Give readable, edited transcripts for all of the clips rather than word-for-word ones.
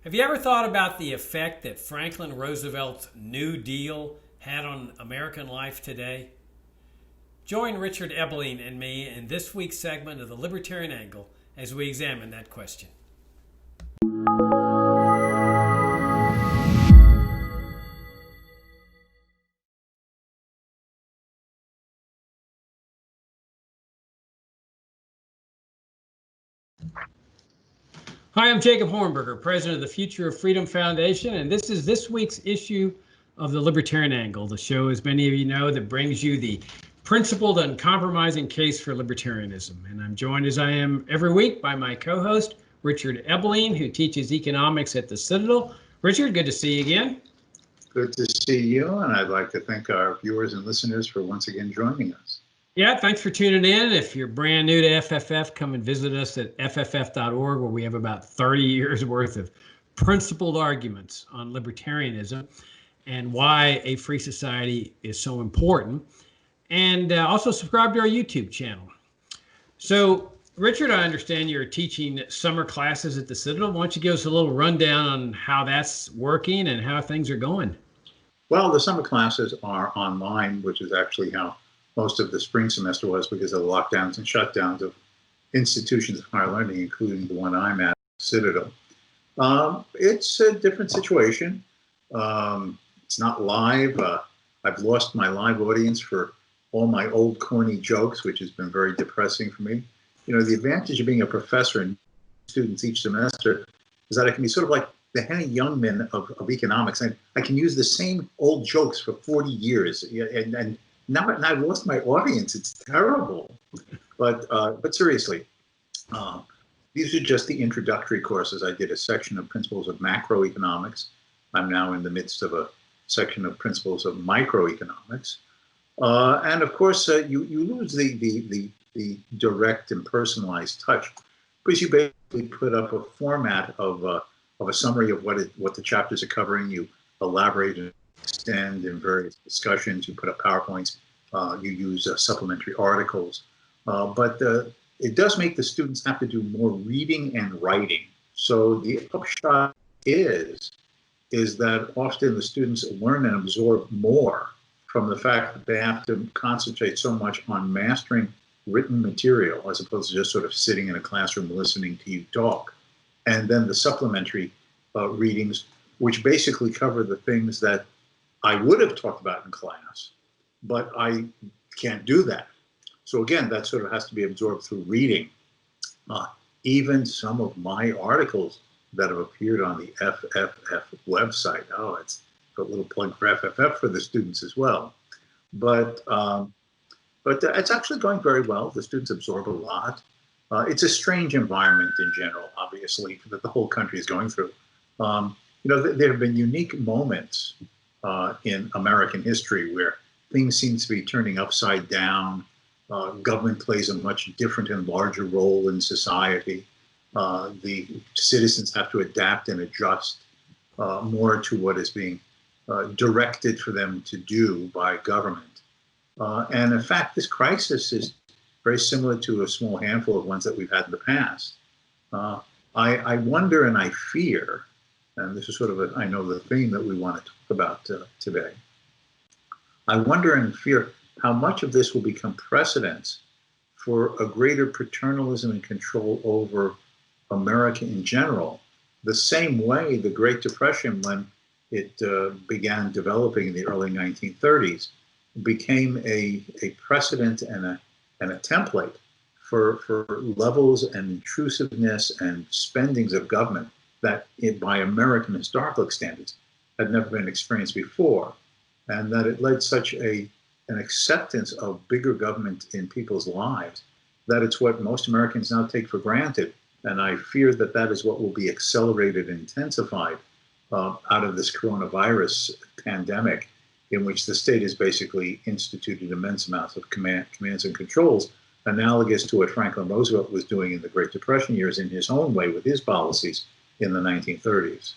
Have you ever thought about the effect that Franklin Roosevelt's New Deal had on American life today? Join Richard Eveline and me in this week's segment of the Libertarian Angle as we examine that question. Hi, I'm Jacob Hornberger, president of the Future of Freedom Foundation, and this is this week's issue of the Libertarian Angle, the show, as many of you know, that brings you the principled, uncompromising case for libertarianism. And I'm joined, as I am every week, by my co-host, Richard Eveline, who teaches economics at the Citadel. Richard, good to see you again. Good to see you, and I'd like to thank our viewers and listeners for once again joining us. Yeah, thanks for tuning in. If you're brand new to FFF, come and visit us at fff.org, where we have about 30 years worth of principled arguments on libertarianism and why a free society is so important. And also subscribe to our YouTube channel. So, Richard, I understand you're teaching summer classes at the Citadel. Why don't you give us a little rundown on how that's working and how things are going? Well, the summer classes are online, which is actually how most of the spring semester was because of the lockdowns and shutdowns of institutions of higher learning, including the one I'm at, Citadel. It's a different situation. It's not live. I've lost my live audience for all my old corny jokes, which has been very depressing for me. You know, the advantage of being a professor and students each semester is that I can be sort of like the Henny Youngman of economics. And I can use the same old jokes for 40 years. And now I've lost my audience. It's terrible. But seriously, these are just the introductory courses. I did a section of principles of macroeconomics. I'm now in the midst of a section of principles of microeconomics. And of course, you lose the direct and personalized touch because you basically put up a format of a summary of what the chapters are covering. You elaborate and extend in various discussions. You put up PowerPoints. You use supplementary articles. But it does make the students have to do more reading and writing. So the upshot is that often the students learn and absorb more from the fact that they have to concentrate so much on mastering written material as opposed to just sort of sitting in a classroom listening to you talk. And then the supplementary readings, which basically cover the things that I would have talked about in class, but I can't do that. So again, that sort of has to be absorbed through reading. Even some of my articles that have appeared on the FFF website. Oh, it's a little plug for FFF for the students as well. But it's actually going very well. The students absorb a lot. It's a strange environment in general, obviously, that the whole country is going through. There have been unique moments in American history where things seem to be turning upside down. Government plays a much different and larger role in society. The citizens have to adapt and adjust more to what is being directed for them to do by government. And in fact, this crisis is very similar to a small handful of ones that we've had in the past. I wonder and I fear, and this is sort of I know the theme that we want to talk about today. I wonder and fear how much of this will become precedence for a greater paternalism and control over America in general, the same way the Great Depression, when it began developing in the early 1930s, became a precedent and a template for levels and intrusiveness and spendings of government that, by American historical standards, had never been experienced before, and that it led such an acceptance of bigger government in people's lives that it's what most Americans now take for granted. And I fear that that is what will be accelerated and intensified out of this coronavirus pandemic, in which the state has basically instituted immense amounts of commands and controls, analogous to what Franklin Roosevelt was doing in the Great Depression years in his own way with his policies in the 1930s.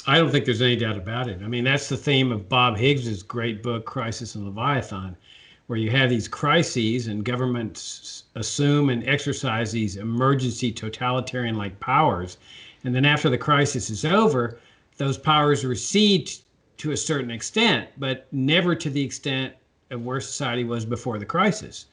I don't think there's any doubt about it. I mean, that's the theme of Bob Higgs's great book, Crisis and Leviathan, where you have these crises and governments assume and exercise these emergency totalitarian-like powers. And then after the crisis is over, those powers recede to a certain extent, but never to the extent of where society was before the crisis.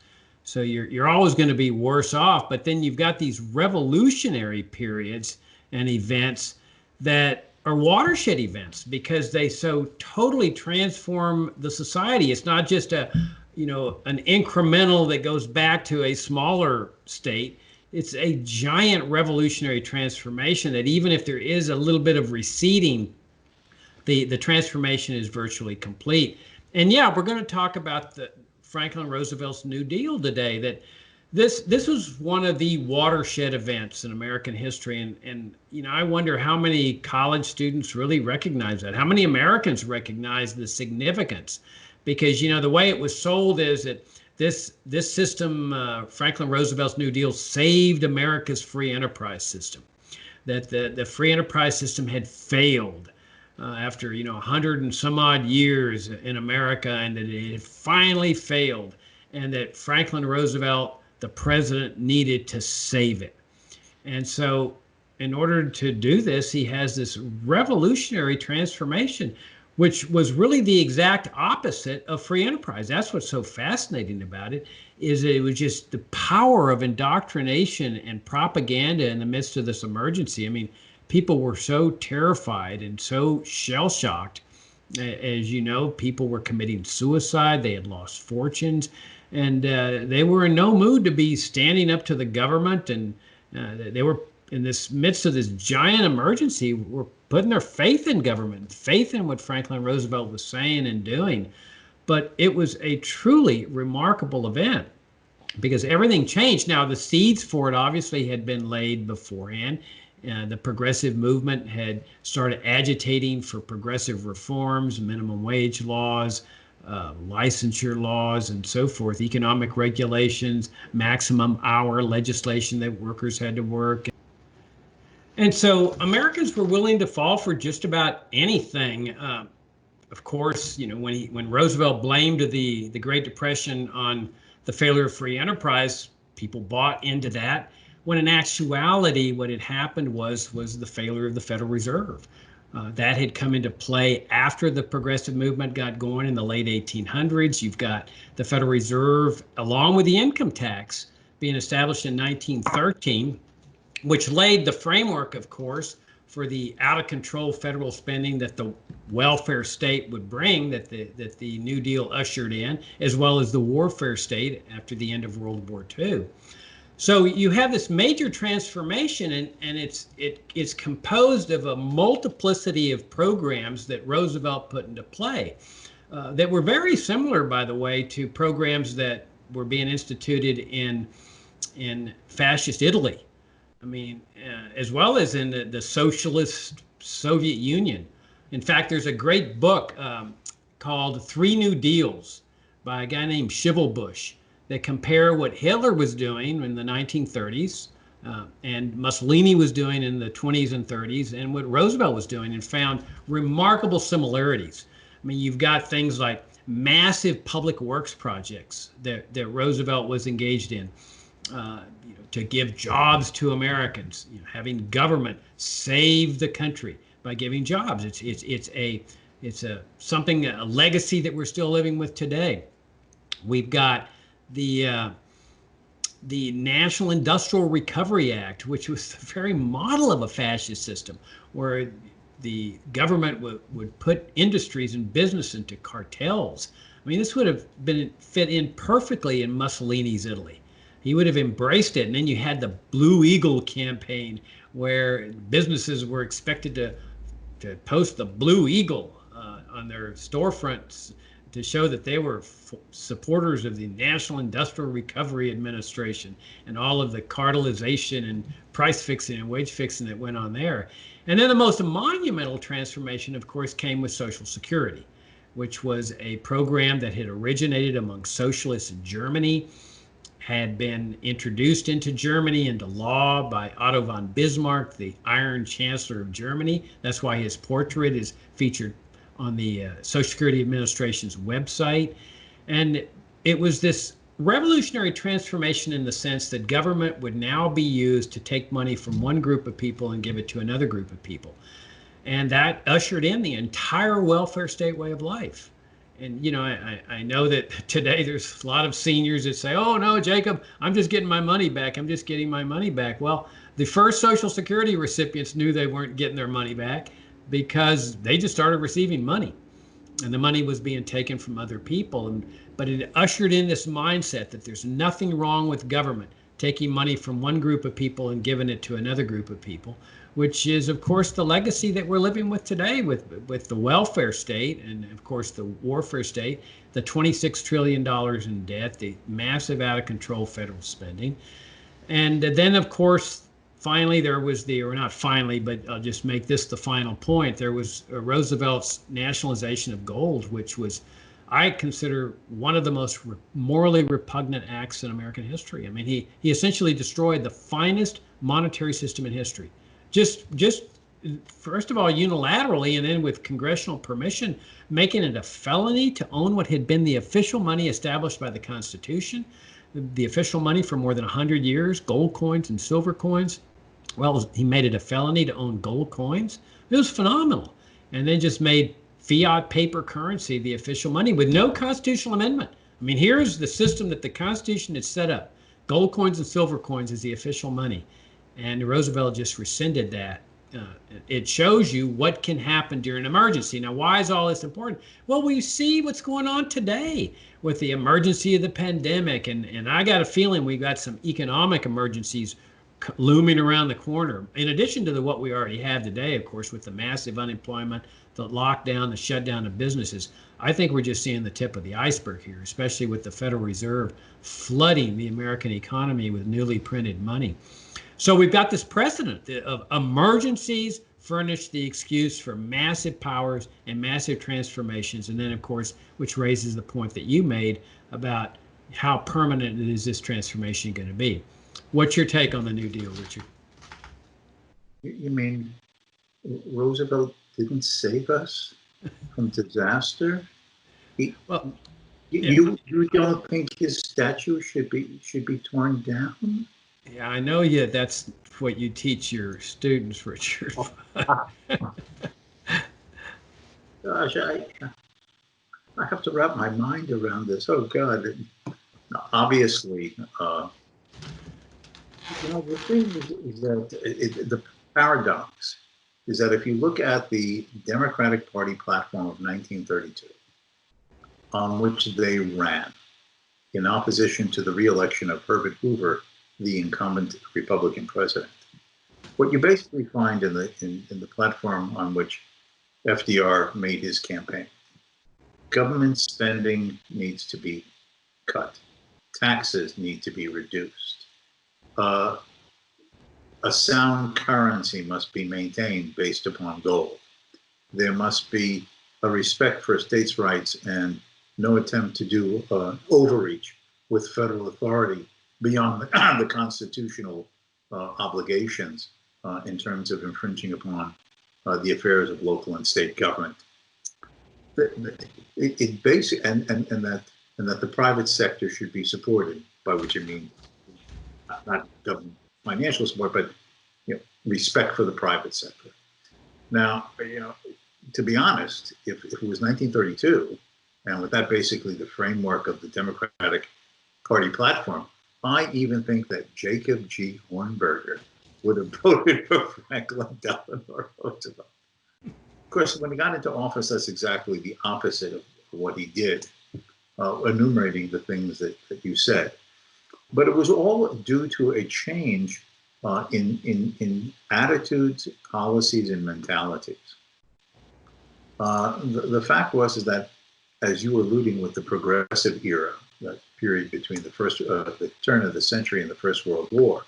So you're always going to be worse off, but then you've got these revolutionary periods and events that are watershed events because they so totally transform the society. It's not just an incremental that goes back to a smaller state. It's a giant revolutionary transformation that even if there is a little bit of receding, the transformation is virtually complete. And yeah, we're going to talk about the Franklin Roosevelt's New Deal today. That this was one of the watershed events in American history, and I wonder how many college students really recognize that. How many Americans recognize the significance? Because the way it was sold is that this system, Franklin Roosevelt's New Deal, saved America's free enterprise system. That the free enterprise system had failed after 100 and some odd years in America, and that it had finally failed, and that Franklin Roosevelt, the president, needed to save it. And so in order to do this, he has this revolutionary transformation, which was really the exact opposite of free enterprise. That's what's so fascinating about it, is that it was just the power of indoctrination and propaganda in the midst of this emergency. I mean, people were so terrified and so shell-shocked. As you know, people were committing suicide. They had lost fortunes, and they were in no mood to be standing up to the government. And they were in this midst of this giant emergency, were putting their faith in government, faith in what Franklin Roosevelt was saying and doing. But it was a truly remarkable event because everything changed. Now, the seeds for it obviously had been laid beforehand. The progressive movement had started agitating for progressive reforms, minimum wage laws, licensure laws, and so forth, economic regulations, maximum hour legislation that workers had to work. And so Americans were willing to fall for just about anything. Of course, when Roosevelt blamed the Great Depression on the failure of free enterprise, people bought into that. When in actuality, what had happened was the failure of the Federal Reserve. That had come into play after the progressive movement got going in the late 1800s. You've got the Federal Reserve, along with the income tax, being established in 1913, which laid the framework, of course, for the out-of-control federal spending that the welfare state would bring, that the New Deal ushered in, as well as the warfare state after the end of World War II. So you have this major transformation, and it's composed of a multiplicity of programs that Roosevelt put into play that were very similar, by the way, to programs that were being instituted in fascist Italy. I mean, as well as in the socialist Soviet Union. In fact, there's a great book called Three New Deals by a guy named Shivelbush that compare what Hitler was doing in the 1930s and Mussolini was doing in the 20s and 30s and what Roosevelt was doing, and found remarkable similarities. I mean, you've got things like massive public works projects that Roosevelt was engaged in to give jobs to Americans, having government save the country by giving jobs. It's a legacy that we're still living with today. We've got the National Industrial Recovery Act, which was the very model of a fascist system, where the government would put industries and business into cartels. I mean, this would have fit in perfectly in Mussolini's Italy. He would have embraced it. And then you had the Blue Eagle campaign, where businesses were expected to post the Blue Eagle on their storefronts to show that they were supporters of the National Industrial Recovery Administration and all of the cartelization and price fixing and wage fixing that went on there. And then the most monumental transformation, of course, came with Social Security, which was a program that had originated among socialists in Germany, had been introduced into Germany into law by Otto von Bismarck, the Iron Chancellor of Germany. That's why his portrait is featured on the Social Security Administration's website. And it was this revolutionary transformation in the sense that government would now be used to take money from one group of people and give it to another group of people. And that ushered in the entire welfare state way of life. And, you know, I know that today there's a lot of seniors that say, oh, no, Jacob, I'm just getting my money back. I'm just getting my money back. Well, the first Social Security recipients knew they weren't getting their money back because they just started receiving money. And the money was being taken from other people. But it ushered in this mindset that there's nothing wrong with government taking money from one group of people and giving it to another group of people, which is, of course, the legacy that we're living with today with the welfare state and, of course, the warfare state, the $26 trillion in debt, the massive out-of-control federal spending. And then, of course, finally, there was or not finally, but I'll just make this the final point, there was Roosevelt's nationalization of gold, which was, I consider, one of the most morally repugnant acts in American history. I mean, he essentially destroyed the finest monetary system in history. Just first of all, unilaterally, and then with congressional permission, making it a felony to own what had been the official money established by the Constitution, the official money for more than 100 years, gold coins and silver coins. Well, he made it a felony to own gold coins. It was phenomenal. And then just made fiat paper currency the official money with no constitutional amendment. I mean, here's the system that the Constitution had set up. Gold coins and silver coins is the official money. And Roosevelt just rescinded that. It shows you what can happen during an emergency. Now, why is all this important? Well, we see what's going on today with the emergency of the pandemic. And I got a feeling we got some economic emergencies looming around the corner, in addition to what we already have today, of course, with the massive unemployment, the lockdown, the shutdown of businesses. I think we're just seeing the tip of the iceberg here, especially with the Federal Reserve flooding the American economy with newly printed money. So we've got this precedent of emergencies furnish the excuse for massive powers and massive transformations. And then, of course, which raises the point that you made about how permanent is this transformation going to be. What's your take on the New Deal, Richard? You mean Roosevelt didn't save us from disaster? You don't think his statue should be torn down? Yeah, I know you. That's what you teach your students, Richard. Gosh, I have to wrap my mind around this. Oh God! Obviously, the thing is that the paradox is that if you look at the Democratic Party platform of 1932, on which they ran in opposition to the re-election of Herbert Hoover, the incumbent Republican president, what you basically find in the platform on which FDR made his campaign: government spending needs to be cut, taxes need to be reduced. A sound currency must be maintained based upon gold. There must be a respect for states' rights and no attempt to do overreach with federal authority beyond the constitutional obligations in terms of infringing upon the affairs of local and state government. It basically, and that the private sector should be supported, by which I mean not government financial support, but respect for the private sector. Now, to be honest, if it was 1932, and with that basically the framework of the Democratic Party platform, I even think that Jacob G. Hornberger would have voted for Franklin Delano Roosevelt. Of course, when he got into office, that's exactly the opposite of what he did, enumerating the things that you said. But it was all due to a change in attitudes, policies, and mentalities. The fact is that, as you were alluding with the progressive era, that period between the turn of the century and the First World War,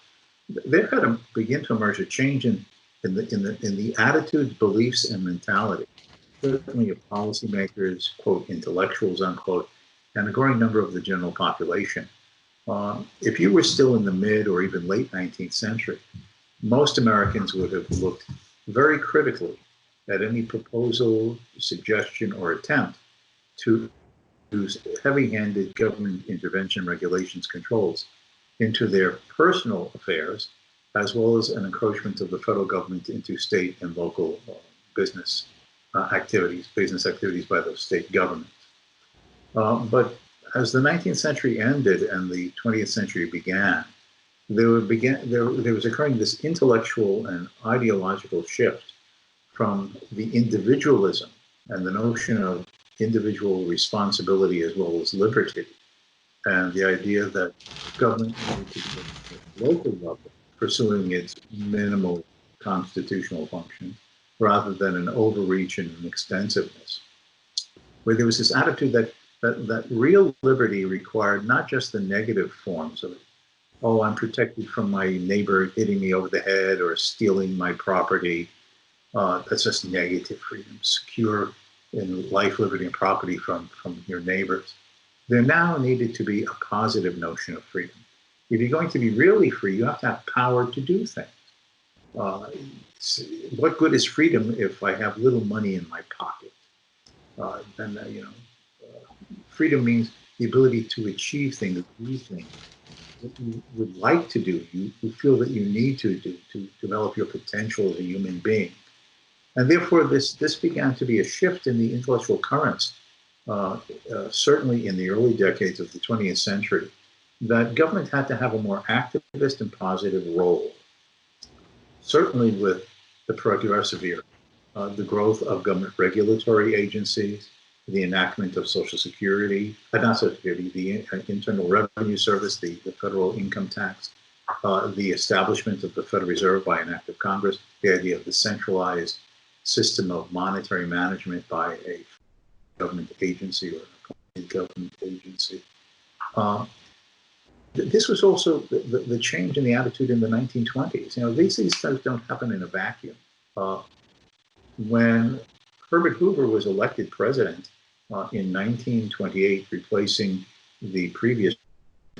there had to begin to emerge a change in the attitudes, beliefs, and mentality, certainly of policymakers, quote, intellectuals, unquote, and a growing number of the general population. If you were still in the mid or even late 19th century, most Americans would have looked very critically at any proposal, suggestion, or attempt to introduce heavy-handed government intervention regulations controls into their personal affairs, as well as an encroachment of the federal government into state and local business activities by those state governments. But as the 19th century ended and the 20th century began, there was occurring this intellectual and ideological shift from the individualism and the notion of individual responsibility as well as liberty, and the idea that government needed to be at the local level, pursuing its minimal constitutional function, rather than an overreach and an extensiveness, where there was this attitude that real liberty required not just the negative forms of it. Oh, I'm protected from my neighbor hitting me over the head or stealing my property. That's just negative freedom, secure in life, liberty, and property from your neighbors. There now needed to be a positive notion of freedom. If you're going to be really free, you have to have power to do things. What good is freedom if I have little money in my pocket? Freedom means the ability to achieve things, do things that you would like to do, you feel that you need to do to develop your potential as a human being. And therefore, this began to be a shift in the intellectual currents, certainly in the early decades of the 20th century, that government had to have a more activist and positive role. Certainly with the progressive era, the growth of government regulatory agencies, the enactment of Social Security, not Social Security, the Internal Revenue Service, the federal income tax, the establishment of the Federal Reserve by an act of Congress, the idea of the centralized system of monetary management by a government agency or a government agency. This was also the change in the attitude in the 1920s. These things don't happen in a vacuum. When Herbert Hoover was elected president in 1928, replacing the previous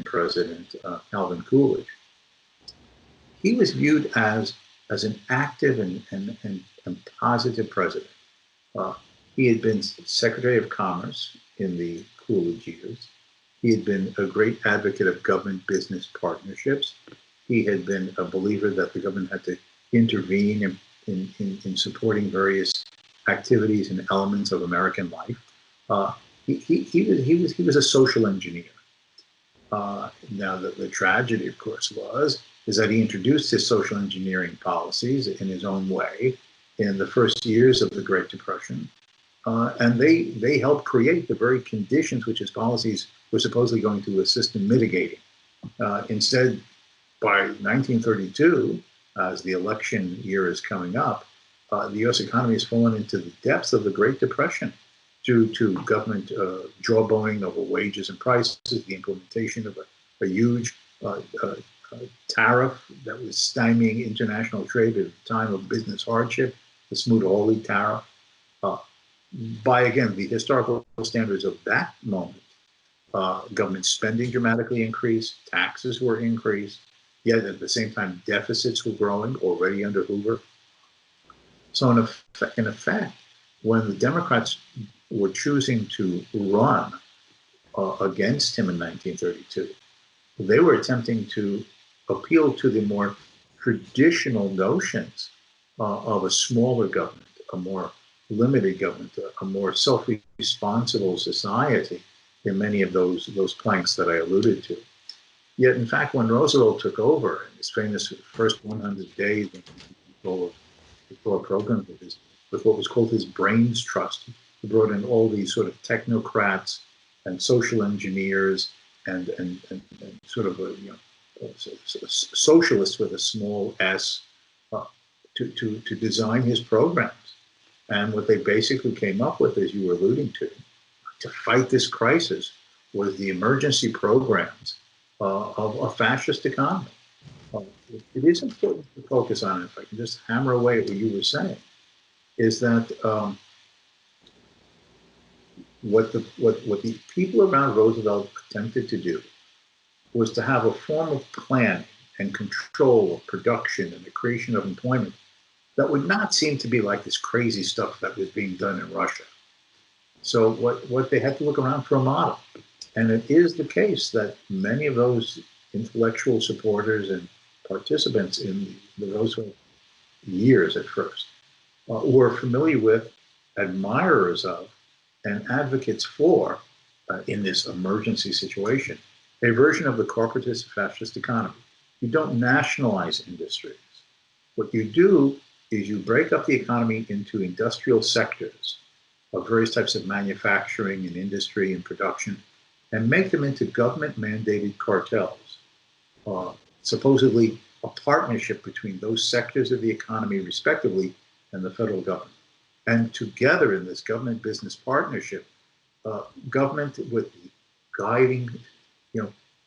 president, Calvin Coolidge, he was viewed as an active and positive president. He had been Secretary of Commerce in the Coolidge years. He had been a great advocate of government-business partnerships. He had been a believer that the government had to intervene in supporting various activities and elements of American life. He was a social engineer. Now, the tragedy, of course, is that he introduced his social engineering policies in his own way in the first years of the Great Depression. And they helped create the very conditions which his policies were supposedly going to assist in mitigating. Instead, by 1932, as the election year is coming up, the U.S. economy has fallen into the depths of the Great Depression due to government jawboning over wages and prices, the implementation of a huge tariff that was stymieing international trade at a time of business hardship, the Smoot-Hawley tariff. By, again, the historical standards of that moment, government spending dramatically increased, taxes were increased, yet at the same time, deficits were growing already under Hoover. So in effect, when the Democrats were choosing to run against him in 1932, they were attempting to appeal to the more traditional notions of a smaller government, a more limited government, a more self-responsible society in many of those planks that I alluded to. Yet, in fact, when Roosevelt took over in his famous first 100 days in control of programs with what was called his brains trust, he brought in all these sort of technocrats and social engineers and sort of socialists with a small s to design his programs. And what they basically came up with, as you were alluding to fight this crisis, was the emergency programs of a fascist economy. It is important to focus on, if I can just hammer away at what you were saying, is that what the people around Roosevelt attempted to do was to have a form of planning and control of production and the creation of employment that would not seem to be like this crazy stuff that was being done in Russia. So what they had to look around for a model. And it is the case that many of those intellectual supporters and participants in the Roosevelt years at first were familiar with, admirers of, and advocates for, in this emergency situation, a version of the corporatist fascist economy. You don't nationalize industries. What you do is you break up the economy into industrial sectors of various types of manufacturing and industry and production, and make them into government-mandated cartels, supposedly a partnership between those sectors of the economy, respectively, and the federal government. And together in this government-business partnership, government with the guiding,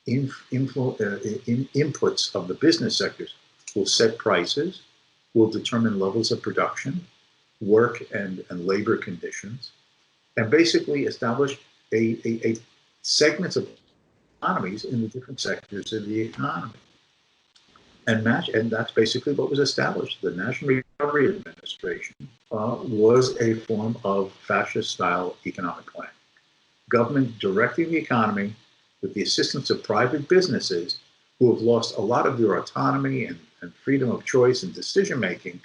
inputs of the business sectors will set prices, will determine levels of production, work and labor conditions, and basically establish a segments of economies in the different sectors of the economy. And that's basically what was established. The National Recovery Administration was a form of fascist-style economic plan. Government directing the economy with the assistance of private businesses who have lost a lot of their autonomy and freedom of choice and decision-making.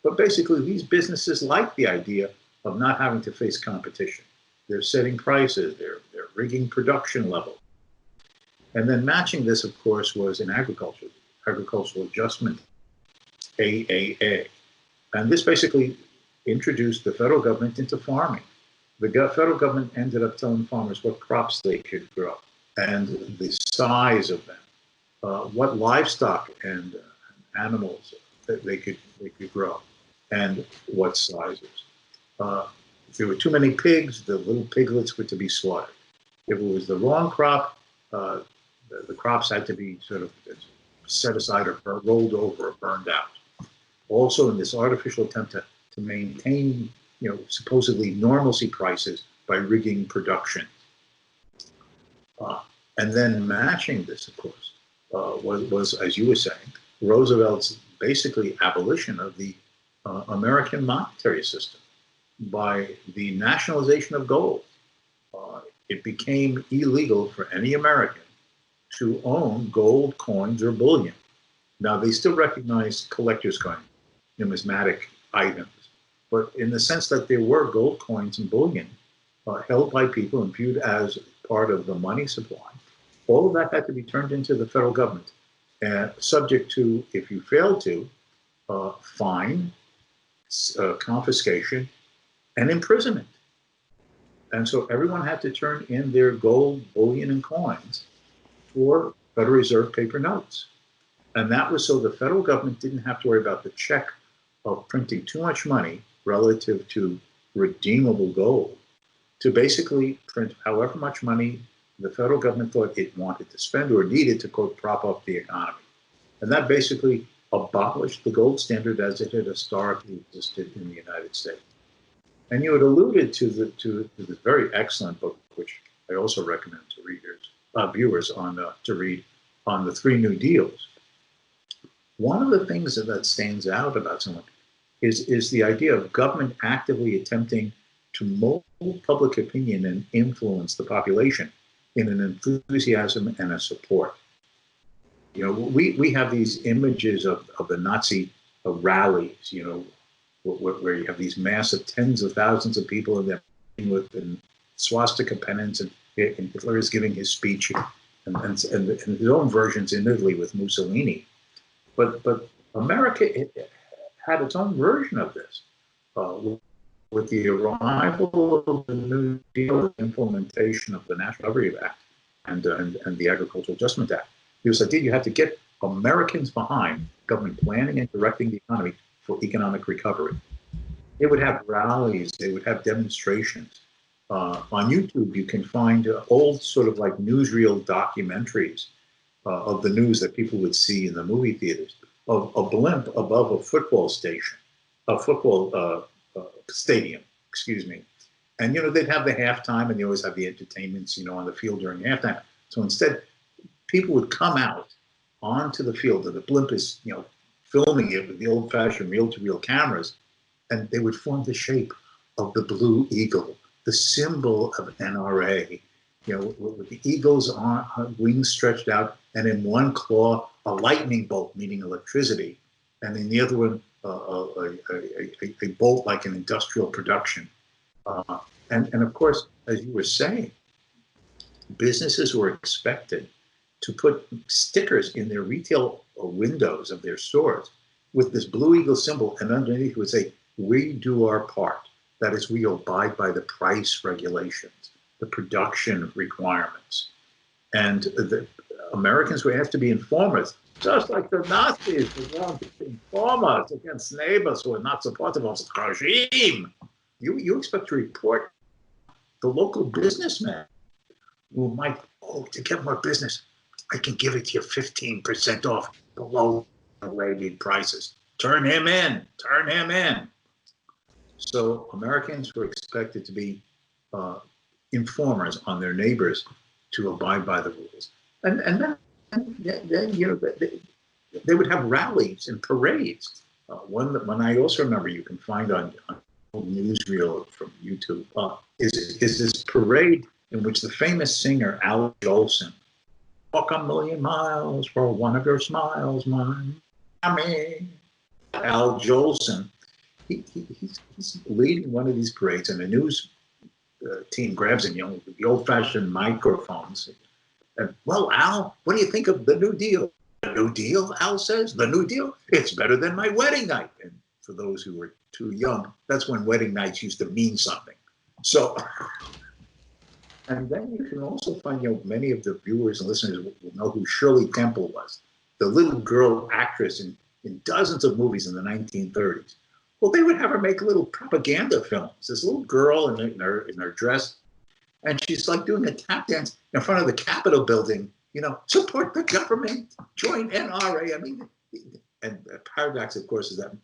But basically, these businesses like the idea of not having to face competition. They're setting prices, they're rigging production levels. And then matching this, of course, was in agricultural adjustment, AAA. And this basically introduced the federal government into farming. The federal government ended up telling farmers what crops they could grow and the size of them, what livestock and animals that they could grow, and what sizes. If there were too many pigs, the little piglets were to be slaughtered. If it was the wrong crop, the crops had to be sort of set aside or rolled over or burned out. Also, in this artificial attempt to maintain, supposedly normalcy prices by rigging production. And then matching this, of course, was, as you were saying, Roosevelt's basically abolition of the American monetary system by the nationalization of gold. It became illegal for any American to own gold coins or bullion. Now, they still recognize collector's coins, numismatic items, but in the sense that there were gold coins and bullion held by people and viewed as part of the money supply, all of that had to be turned into the federal government, subject to, if you failed to, fine, confiscation, and imprisonment. And so everyone had to turn in their gold, bullion, and coins for Federal Reserve paper notes. And that was so the federal government didn't have to worry about the check of printing too much money relative to redeemable gold to basically print however much money the federal government thought it wanted to spend or needed to, quote, prop up the economy. And that basically abolished the gold standard as it had historically existed in the United States. And you had alluded to this very excellent book, which I also recommend to viewers to read on the Three New Deals. One of the things that stands out about someone is the idea of government actively attempting to mold public opinion and influence the population in an enthusiasm and a support. We have these images of the Nazi rallies, where you have these massive tens of thousands of people in there with swastika pennants, and Hitler is giving his speech, and his own versions in Italy with Mussolini. But America had its own version of this. With the arrival of the New Deal, implementation of the National Recovery Act and the Agricultural Adjustment Act, it was the idea you had to get Americans behind government planning and directing the economy for economic recovery. They would have rallies, they would have demonstrations. On YouTube, you can find old sort of like newsreel documentaries of the news that people would see in the movie theaters, of a blimp above a football stadium, and they'd have the halftime, and they always have the entertainments, on the field during halftime. So instead, people would come out onto the field, and the blimp is, filming it with the old-fashioned reel-to-reel cameras, and they would form the shape of the blue eagle the symbol of NRA, with the eagles on wings stretched out, and in one claw a lightning bolt, meaning electricity, and in the other one a bolt like an industrial production. And of course, as you were saying, businesses were expected to put stickers in their retail windows of their stores with this blue eagle symbol, and underneath would say, "We do our part." That is, we abide by the price regulations, the production requirements. And the Americans would have to be informers, just like the Nazis were wanting to inform us against neighbors who are not supportive of the regime. You expect to report the local businessman who might, to get more business, I can give it to you 15% off below the rated prices. Turn him in, turn him in. So Americans were expected to be informers on their neighbors to abide by the rules. And then they would have rallies and parades. One I also remember you can find on newsreel from YouTube is this parade in which the famous singer Al Jolson, "Walk a million miles for one of your smiles, Miami." Al Jolson, he's leading one of these parades, and the news team grabs him, with the old-fashioned microphones. And, "Well, Al, what do you think of the New Deal?" "The New Deal," Al says. "The New Deal? It's better than my wedding night." And for those who were too young, that's when wedding nights used to mean something. So, and then you can also find, many of the viewers and listeners will know who Shirley Temple was, the little girl actress in dozens of movies in the 1930s. Well, they would have her make little propaganda films. This little girl in her dress, and she's like doing a tap dance in front of the Capitol building. Support the government, join NRA. I mean, and the paradox, of course, is that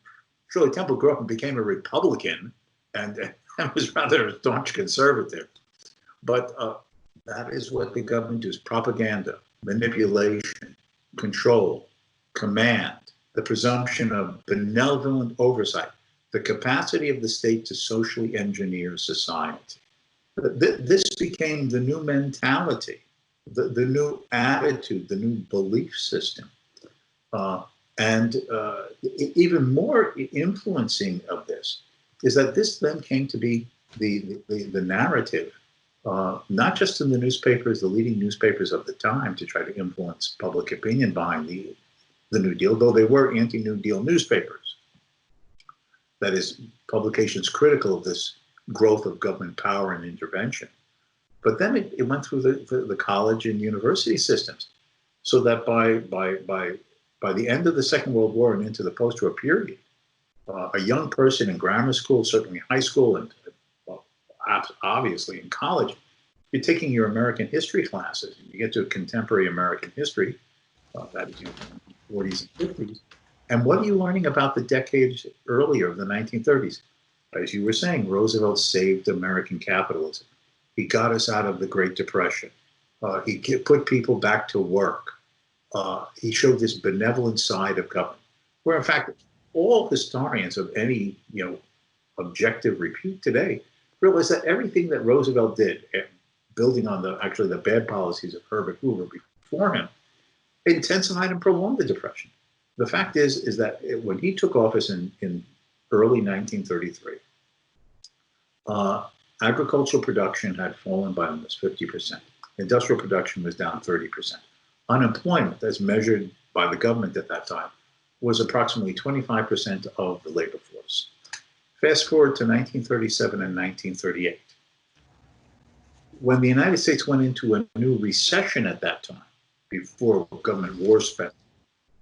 Shirley Temple grew up and became a Republican, and was rather a staunch conservative. But that is what the government does: propaganda, manipulation, control, command, the presumption of benevolent oversight, the capacity of the state to socially engineer society. This became the new mentality, the new attitude, the new belief system. And even more influencing of this is that this then came to be the narrative, not just in the newspapers, the leading newspapers of the time, to try to influence public opinion behind the New Deal, though they were anti-New Deal newspapers. That is, publications critical of this growth of government power and intervention. But then it went through the college and university systems, so that by the end of the Second World War and into the post-war period, a young person in grammar school, certainly high school, and obviously in college, you're taking your American history classes. You get to contemporary American history, that is, 40s and 50s. And what are you learning about the decades earlier of the 1930s? As you were saying, Roosevelt saved American capitalism. He got us out of the Great Depression. He put people back to work. He showed this benevolent side of government, where in fact, all historians of any objective repute today realize that everything that Roosevelt did, building on the bad policies of Herbert Hoover before him, intensified and prolonged the Depression. The fact is that when he took office in early 1933, agricultural production had fallen by almost 50%. Industrial production was down 30%. Unemployment, as measured by the government at that time, was approximately 25% of the labor force. Fast forward to 1937 and 1938. When the United States went into a new recession at that time, before government war spent,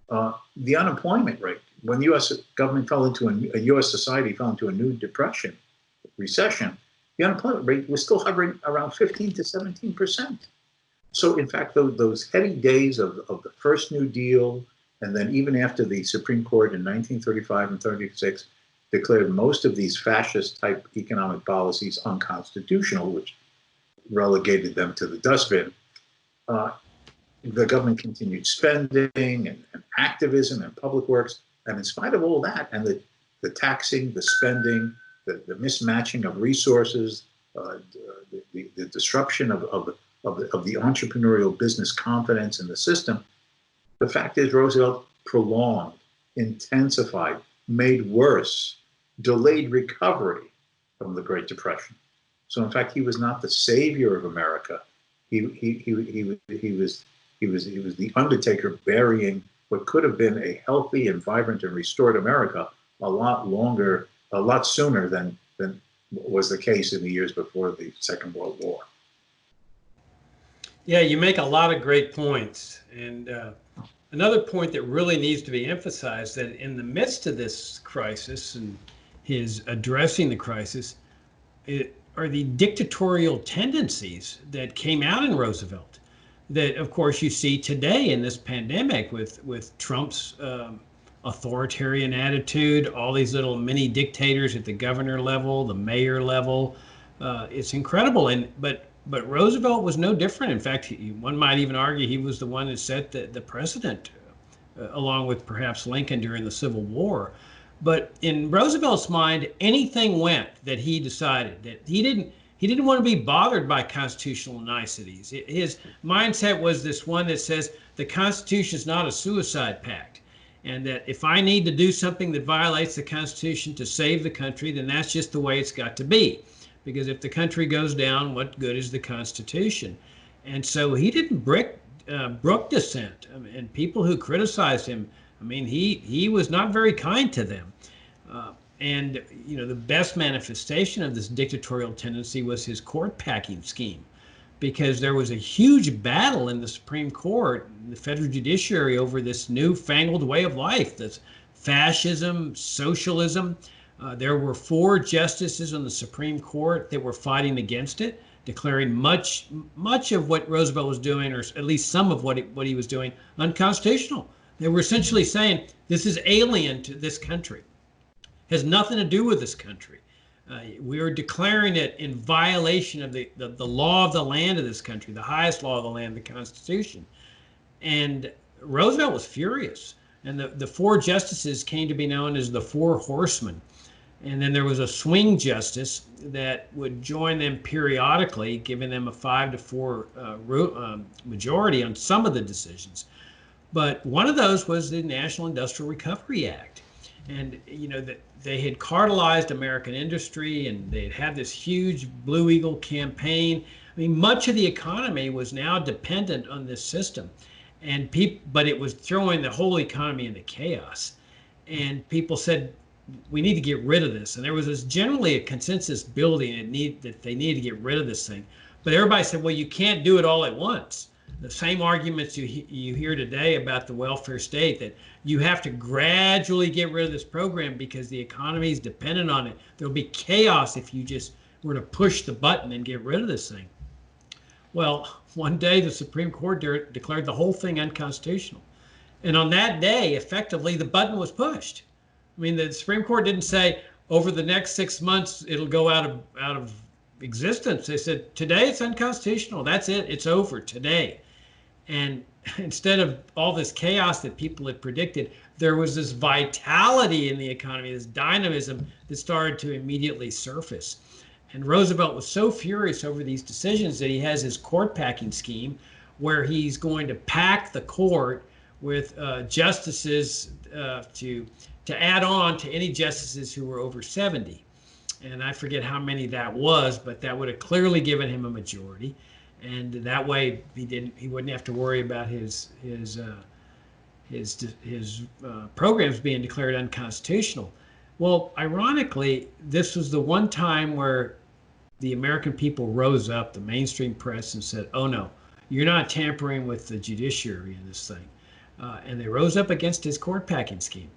the unemployment rate, when U.S. government fell into a U.S. society fell into a new depression, recession, the unemployment rate was still hovering around 15 to 17%. So in fact, those heady days of the first New Deal, and then even after the Supreme Court in 1935 and 36 declared most of these fascist type economic policies unconstitutional, which relegated them to the dustbin, the government continued spending and activism and public works. And in spite of all that, and the taxing, the spending, the mismatching of resources, the disruption of the entrepreneurial business confidence in the system. The fact is, Roosevelt prolonged, intensified, made worse, delayed recovery from the Great Depression. So, in fact, he was not the savior of America. He was the undertaker, burying what could have been a healthy and vibrant and restored America a lot sooner than was the case in the years before the Second World War. Yeah, you make a lot of great points. And another point that really needs to be emphasized, that in the midst of this crisis and his addressing the crisis, are the dictatorial tendencies that came out in Roosevelt that, of course, you see today in this pandemic with Trump's authoritarian attitude, all these little mini dictators at the governor level, the mayor level. It's incredible. But Roosevelt was no different. In fact, one might even argue he was the one that set the precedent, along with perhaps Lincoln during the Civil War. But in Roosevelt's mind, anything went that he decided. That he didn't want to be bothered by constitutional niceties. His mindset was this one that says the Constitution is not a suicide pact, and that if I need to do something that violates the Constitution to save the country, then that's just the way it's got to be. Because if the country goes down, what good is the Constitution? And so he didn't brook dissent. And people who criticized him, he was not very kind to them. And the best manifestation of this dictatorial tendency was his court packing scheme, because there was a huge battle in the Supreme Court, the federal judiciary, over this newfangled way of life, this fascism, socialism. There were 4 justices on the Supreme Court that were fighting against it, declaring much of what Roosevelt was doing, or at least some of what he was doing, unconstitutional. They were essentially saying this is alien to this country, has nothing to do with this country. We are declaring it in violation of the law of the land of this country, the highest law of the land, the Constitution. And Roosevelt was furious. And the 4 justices came to be known as the 4 horsemen. And then there was a swing justice that would join them periodically, giving them a 5-4 majority on some of the decisions. But one of those was the National Industrial Recovery Act. And, they had cartelized American industry, and they had this huge Blue Eagle campaign. Much of the economy was now dependent on this system. But it was throwing the whole economy into chaos. And people said, we need to get rid of this. And there was generally a consensus building that they needed to get rid of this thing. But everybody said, well, you can't do it all at once. The same arguments you hear today about the welfare state, that you have to gradually get rid of this program because the economy is dependent on it. There'll be chaos if you just were to push the button and get rid of this thing. Well, one day the Supreme Court declared the whole thing unconstitutional. And on that day, effectively, the button was pushed. The Supreme Court didn't say over the next 6 months it'll go out of existence. They said today it's unconstitutional. That's it. It's over today. And instead of all this chaos that people had predicted, there was this vitality in the economy, this dynamism that started to immediately surface. And Roosevelt was so furious over these decisions that he has his court packing scheme, where he's going to pack the court with justices to add on to any justices who were over 70. And I forget how many that was, but that would have clearly given him a majority. And that way he wouldn't have to worry about his programs being declared unconstitutional. Well, ironically, this was the one time where the American people rose up, the mainstream press, and said, oh no, you're not tampering with the judiciary in this thing. And they rose up against his court packing scheme.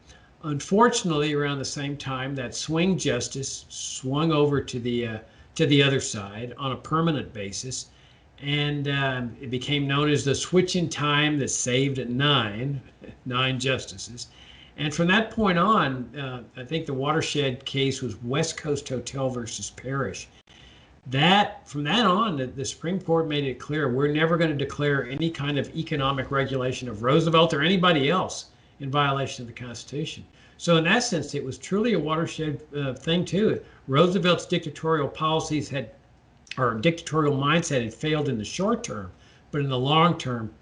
Unfortunately, around the same time, that swing justice swung over to the other side on a permanent basis, and it became known as the switch in time that saved nine justices. And from that point on, I think the watershed case was West Coast Hotel versus Parrish. From that on, the Supreme Court made it clear we're never going to declare any kind of economic regulation of Roosevelt or anybody else in violation of the Constitution. So in that sense, it was truly a watershed thing too. Roosevelt's dictatorial policies had or dictatorial mindset had failed in the short term, but in the long term,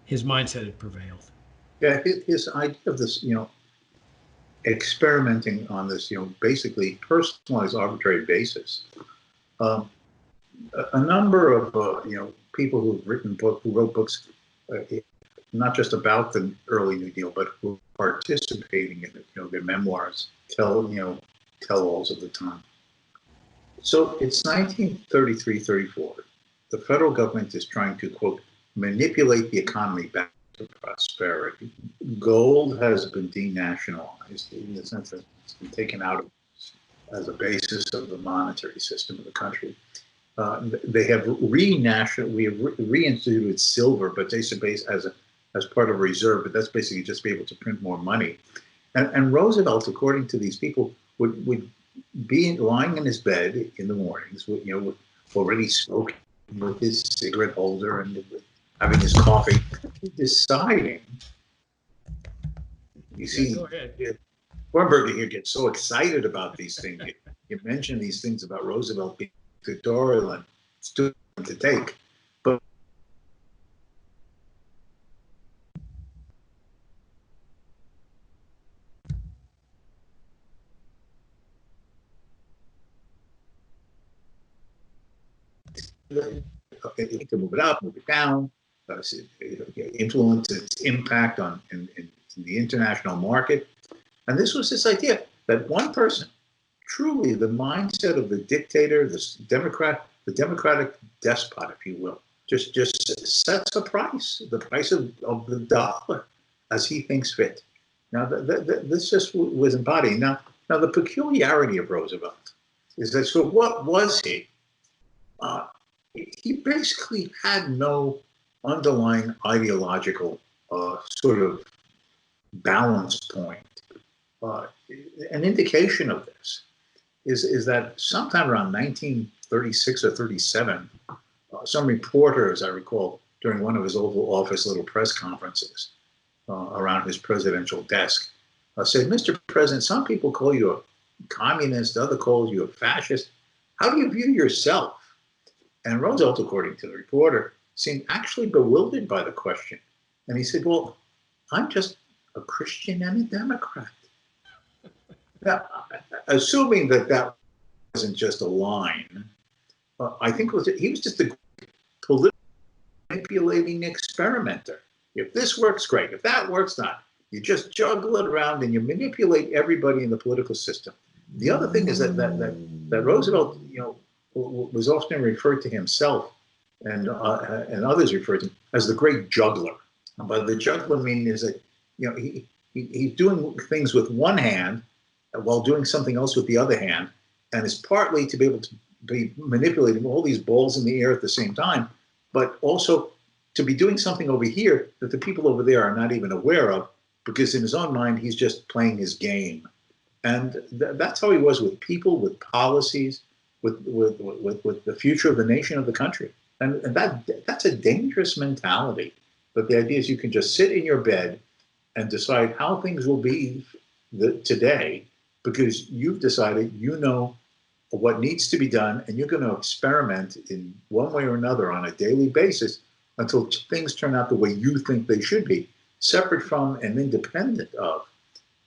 his mindset had prevailed. Yeah, his idea of this, experimenting on this, basically personalized arbitrary basis. A number of, people who wrote books, not just about the early New Deal, but who are participating in it, their memoirs, tell-alls of the time. So it's 1933-34. The federal government is trying to, quote, manipulate the economy back to prosperity. Gold has been denationalized in the sense that it's been taken out as a basis of the monetary system of the country. They have reinstituted silver, but they say as part of a reserve, but that's basically just be able to print more money. And Roosevelt, according to these people, would be lying in his bed in the mornings, already smoking with his cigarette holder and having his coffee, deciding. You see, Hornberger here gets so excited about these things. You mention these things about Roosevelt being dictatorial and stood to take, but to move it up, move it down, influence its impact in the international market. And this was this idea that one person, truly the mindset of the dictator, the democratic despot, if you will, just sets a price, the price of the dollar as he thinks fit. Now, this just was embodied. Now, the peculiarity of Roosevelt is that, so what was he? He basically had no underlying ideological sort of balance point. An indication of this is that sometime around 1936 or 37, some reporter, as I recall, during one of his Oval Office little press conferences around his presidential desk, said, "Mr. President, some people call you a communist, others call you a fascist. How do you view yourself?" And Roosevelt, according to the reporter, seemed actually bewildered by the question. And he said, "Well, I'm just a Christian and a Democrat." Now, assuming that wasn't just a line, I think he was just a political manipulating experimenter. If this works, great. If that works, not. You just juggle it around and you manipulate everybody in the political system. The other thing is that Roosevelt, was often referred to himself and others referred to him as the great juggler. And by the juggler meaning is that he's doing things with one hand while doing something else with the other hand, and is partly to be able to be manipulating all these balls in the air at the same time, but also to be doing something over here that the people over there are not even aware of, because in his own mind he's just playing his game. And that's how he was with people, with policies, with the future of the nation, of the country. And that's a dangerous mentality. But the idea is you can just sit in your bed and decide how things will be today, because you've decided what needs to be done, and you're going to experiment in one way or another on a daily basis until things turn out the way you think they should be, separate from and independent of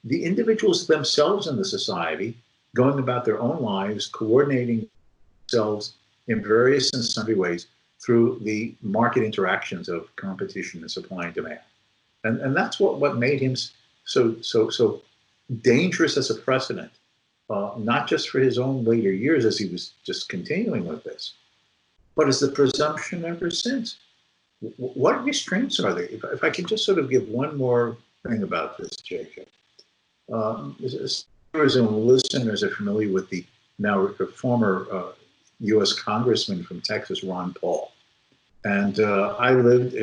the individuals themselves in the society, going about their own lives, coordinating themselves in various and sundry ways through the market interactions of competition and supply and demand. And that's what made him so dangerous as a precedent, not just for his own later years as he was just continuing with this, but as the presumption ever since. What restraints are they? If I can just sort of give one more thing about this, Jacob. Viewers and listeners are familiar with the now former U.S. Congressman from Texas, Ron Paul. And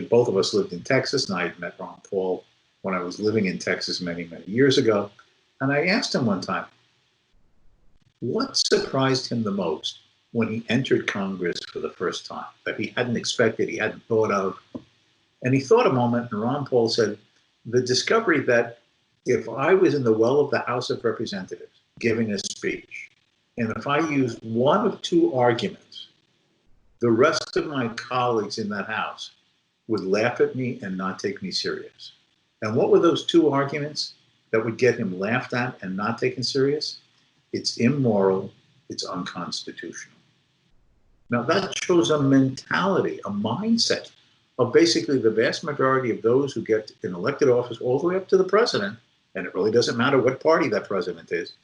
both of us lived in Texas, and I had met Ron Paul when I was living in Texas many, many years ago. And I asked him one time, what surprised him the most when he entered Congress for the first time, that he hadn't expected, he hadn't thought of? And he thought a moment, and Ron Paul said, the discovery that if I was in the well of the House of Representatives giving a speech, and if I used one of two arguments the rest of my colleagues in that house would laugh at me and not take me serious. And what were those two arguments that would get him laughed at and not taken serious? It's immoral, it's unconstitutional. Now that shows a mentality, a mindset of basically the vast majority of those who get in elected office all the way up to the president, and it really doesn't matter what party that president is,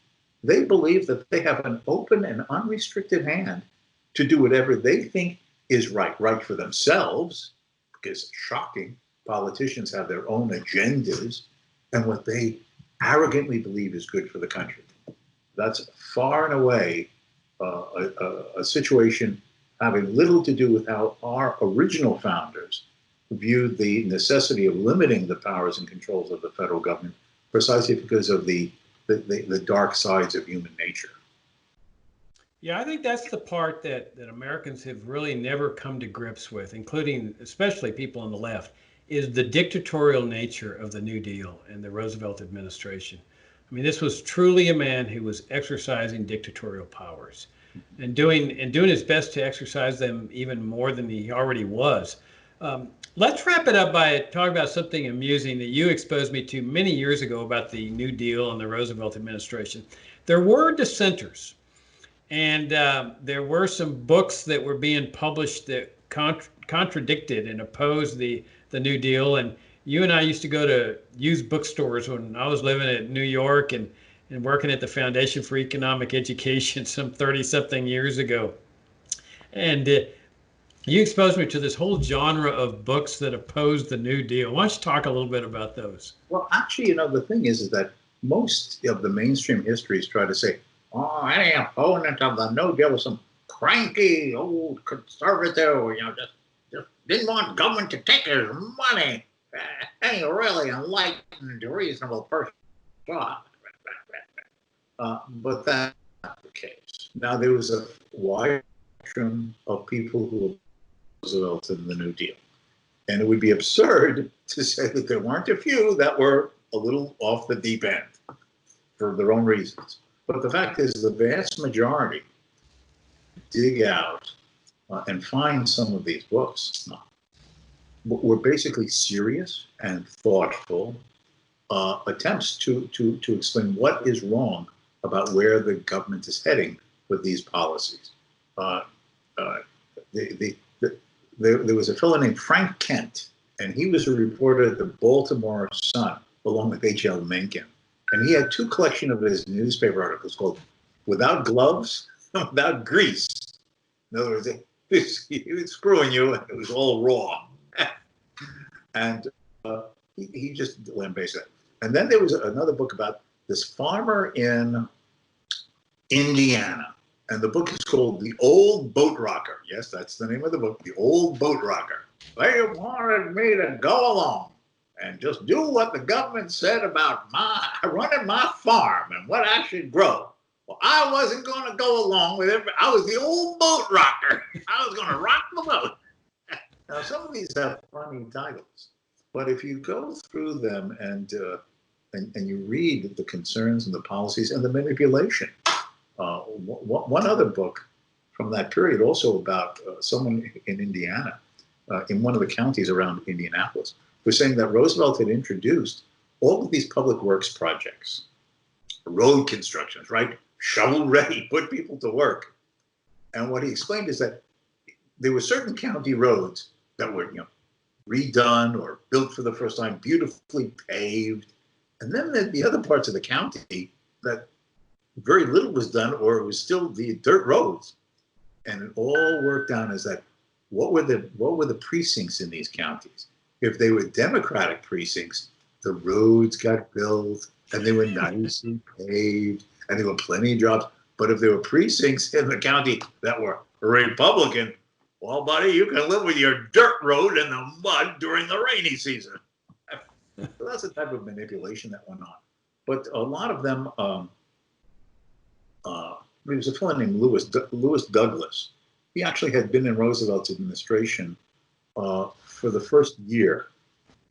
they believe that they have an open and unrestricted hand to do whatever they think is right for themselves, because shocking, politicians have their own agendas, and what they arrogantly believe is good for the country. That's far and away a situation having little to do with how our original founders viewed the necessity of limiting the powers and controls of the federal government, precisely because of the dark sides of human nature. Yeah, I think that's the part that Americans have really never come to grips with, including especially people on the left, is the dictatorial nature of the New Deal and the Roosevelt administration. I mean, this was truly a man who was exercising dictatorial powers and doing his best to exercise them even more than he already was. Let's wrap it up by talking about something amusing that you exposed me to many years ago about the New Deal and the Roosevelt administration. There were dissenters, and there were some books that were being published that contradicted and opposed the New Deal. And you and I used to go to used bookstores when I was living in New York and working at the Foundation for Economic Education some 30-something years ago. And you exposed me to this whole genre of books that opposed the New Deal. Why don't you talk a little bit about those? Well, actually, the thing is that most of the mainstream histories try to say, oh, any opponent of the New Deal was some cranky old conservative, just didn't want government to take his money. Any really enlightened, reasonable person. But that's not the case. Now, there was a wide spectrum of people who Roosevelt and the New Deal. And it would be absurd to say that there weren't a few that were a little off the deep end for their own reasons. But the fact is, the vast majority dig out and find some of these books were basically serious and thoughtful attempts to explain what is wrong about where the government is heading with these policies. There was a fellow named Frank Kent, and he was a reporter at the Baltimore Sun, along with H.L. Mencken. And he had two collections of his newspaper articles called Without Gloves, Without Grease. In other words, he was screwing you, and it was all raw. And he just lambasted it. And then there was another book about this farmer in Indiana. And the book is called The Old Boat Rocker. Yes, that's the name of the book, The Old Boat Rocker. They wanted me to go along and just do what the government said about running my farm and what I should grow. Well, I wasn't going to go along with it. I was the old boat rocker. I was going to rock the boat. Now, some of these have funny titles, but if you go through them and you read the concerns and the policies and the manipulation, one other book from that period also about someone in Indiana, in one of the counties around Indianapolis, was saying that Roosevelt had introduced all of these public works projects, road constructions, right? Shovel ready, put people to work. And what he explained is that there were certain county roads that were, redone or built for the first time, beautifully paved. And then there'd be other parts of the county that very little was done, or it was still the dirt roads. And it all worked down as that, what were the precincts in these counties? If they were Democratic precincts, the roads got built and they were nicely paved and there were plenty of jobs. But if there were precincts in the county that were Republican, well, buddy, you can live with your dirt road in the mud during the rainy season. So that's the type of manipulation that went on. But a lot of them, there was a fellow named Lewis Douglas. He actually had been in Roosevelt's administration for the first year.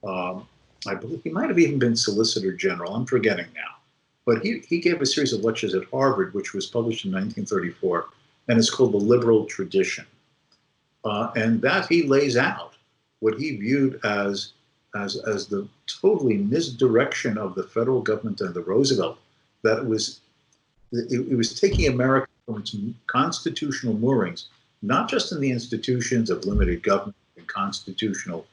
I believe he might have even been Solicitor General. I'm forgetting now. But he gave a series of lectures at Harvard, which was published in 1934, and it's called The Liberal Tradition. And that he lays out what he viewed as the totally misdirection of the federal government and the Roosevelt, that it was taking America from its constitutional moorings, not just in the institutions of limited government and constitutional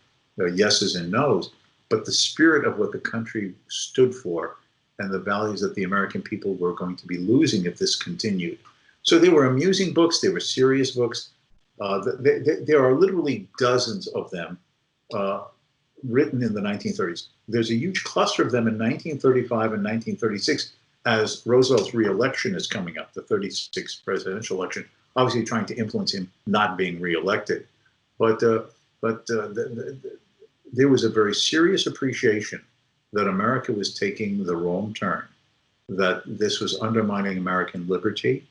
yeses and nos, but the spirit of what the country stood for and the values that the American people were going to be losing if this continued. So they were amusing books, they were serious books. There are literally dozens of them written in the 1930s. There's a huge cluster of them in 1935 and 1936 as Roosevelt's re-election is coming up, the 36th presidential election, obviously trying to influence him not being re-elected. But there was a very serious appreciation that America was taking the wrong turn, that this was undermining American liberty,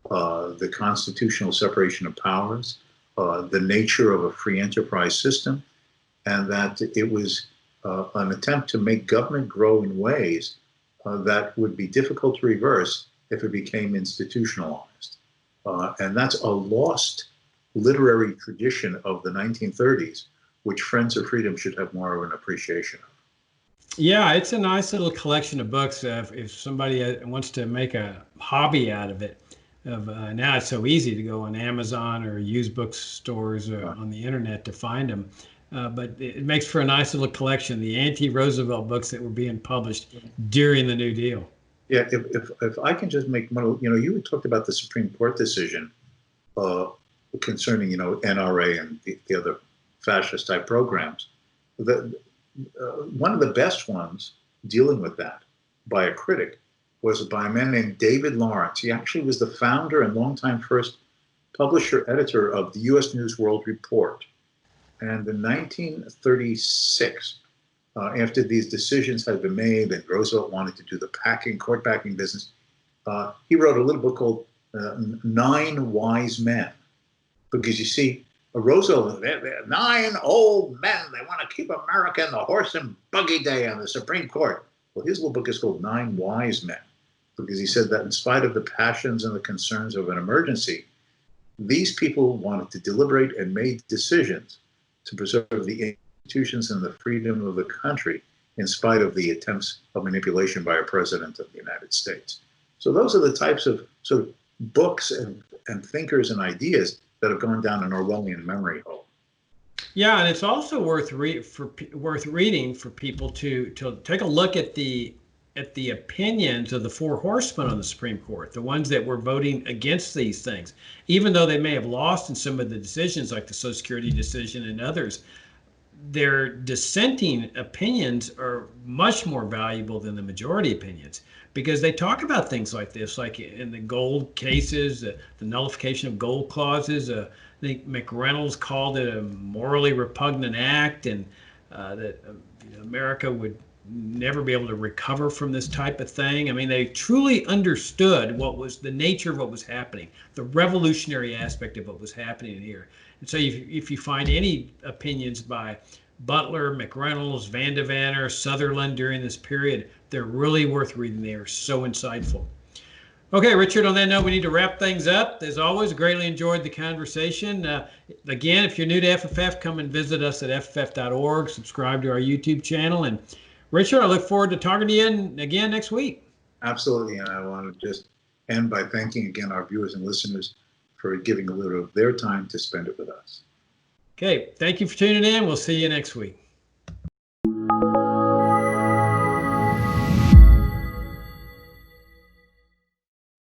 the constitutional separation of powers, the nature of a free enterprise system, and that it was an attempt to make government grow in ways that would be difficult to reverse if it became institutionalized. And that's a lost literary tradition of the 1930s, which Friends of Freedom should have more of an appreciation of. Yeah, it's a nice little collection of books. If somebody wants to make a hobby out of it, now it's so easy to go on Amazon or used bookstores or on the internet to find them. But it makes for a nice little collection, the anti-Roosevelt books that were being published during the New Deal. Yeah, if I can just make one, you had talked about the Supreme Court decision concerning, NRA and the other fascist type programs. One of the best ones dealing with that by a critic was by a man named David Lawrence. He actually was the founder and longtime first publisher editor of the U.S. News World Report. And in 1936, after these decisions had been made and Roosevelt wanted to do the court packing business, he wrote a little book called 9 Wise Men. Because you see, Roosevelt, they're 9 old men, they want to keep America in the horse and buggy day on the Supreme Court. Well, his little book is called 9 Wise Men, because he said that in spite of the passions and the concerns of an emergency, these people wanted to deliberate and made decisions to preserve the institutions and the freedom of the country in spite of the attempts of manipulation by a president of the United States. So those are the types of sort of books and thinkers and ideas that have gone down an Orwellian memory hole. Yeah, and it's also worth reading for people to take a look at the opinions of the 4 horsemen on the Supreme Court, the ones that were voting against these things, even though they may have lost in some of the decisions like the Social Security decision and others. Their dissenting opinions are much more valuable than the majority opinions, because they talk about things like this, like in the gold cases, the nullification of gold clauses. I think McReynolds called it a morally repugnant act, and that America would never be able to recover from this type of thing. I mean, they truly understood what was the nature of what was happening, the revolutionary aspect of what was happening here. And so if you find any opinions by Butler, McReynolds, Van de Vanner, Sutherland during this period, they're really worth reading. They are so insightful. Okay, Richard, on that note, we need to wrap things up. As always, greatly enjoyed the conversation. Again, if you're new to FFF, come and visit us at FFF.org, subscribe to our YouTube channel. And Richard, I look forward to talking to you again next week. Absolutely, and I want to just end by thanking again our viewers and listeners for giving a little of their time to spend it with us. Okay, thank you for tuning in. We'll see you next week.